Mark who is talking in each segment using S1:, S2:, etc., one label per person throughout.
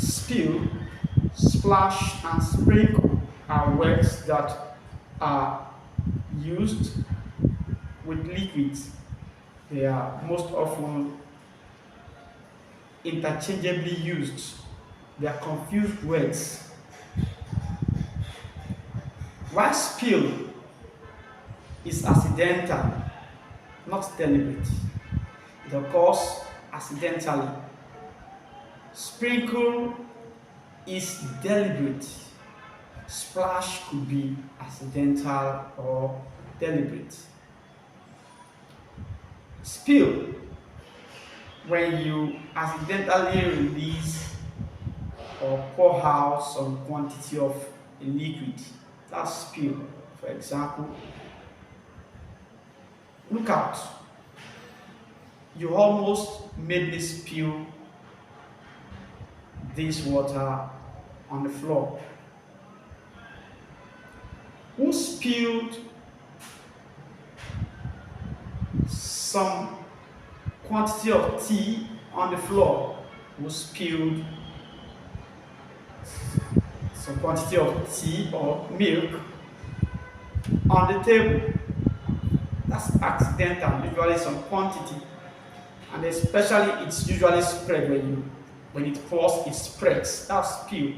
S1: Spill, splash, and sprinkle are words that are used with liquids. They are most often interchangeably used. They are confused words. While spill is accidental, not deliberate. It occurs accidentally. Sprinkle is deliberate. Splash could be accidental or deliberate. Spill, when you accidentally release or pour out some quantity of a liquid, that's spill. For example, look out, you almost made me spill this water on the floor. Who spilled some quantity of tea on the floor? Who spilled some quantity of tea or milk on the table? That's accidental, usually some quantity. And especially it's usually spread when it pours, it spreads. That's spill.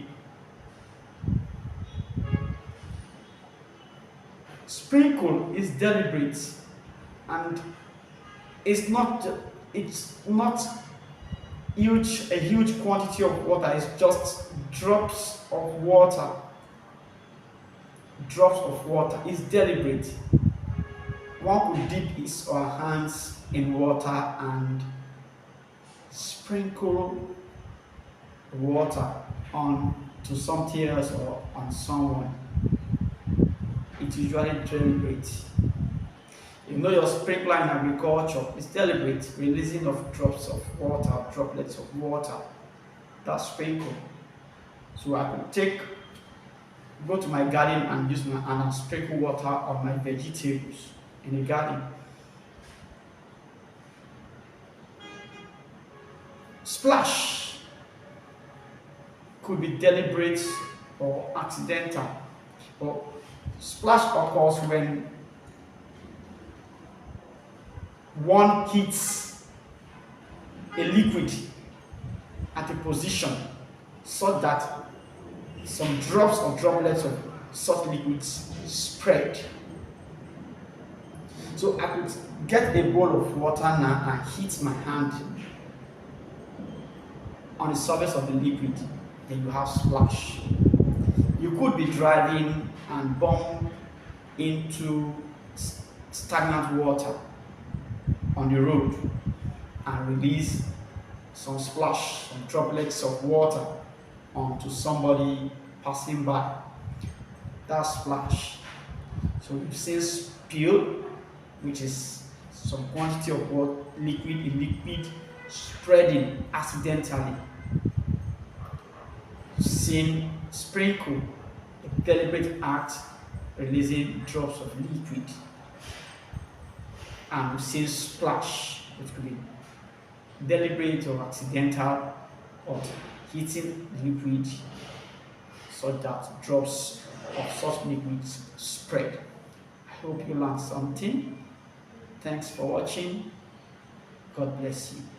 S1: Sprinkle is deliberate and it's not a huge quantity of water, it's just drops of water. Drops of water is deliberate. One could dip his or her hands in water and sprinkle water on to something else or on someone. It's usually deliberate. You know your sprinkler in agriculture is deliberate, releasing of drops of water, droplets of water. That's sprinkle. So I could go to my garden and sprinkle water on my vegetables in the garden. Splash could be deliberate or accidental. But splash occurs when one hits a liquid at a position so that some drops or droplets of such liquids spread. So I could get a bowl of water now and hit my hand on the surface of the liquid, then you have splash. You could be driving and bump into stagnant water on the road and release some splash, some droplets of water onto somebody passing by. That's splash. So we've seen spill, which is some quantity of liquid spreading accidentally. We've seen sprinkle, a deliberate act releasing drops of liquid. And we've seen splash, which could be deliberate or accidental, or hitting liquid so that drops of such liquids spread. I hope you learned something. Thanks for watching. God bless you.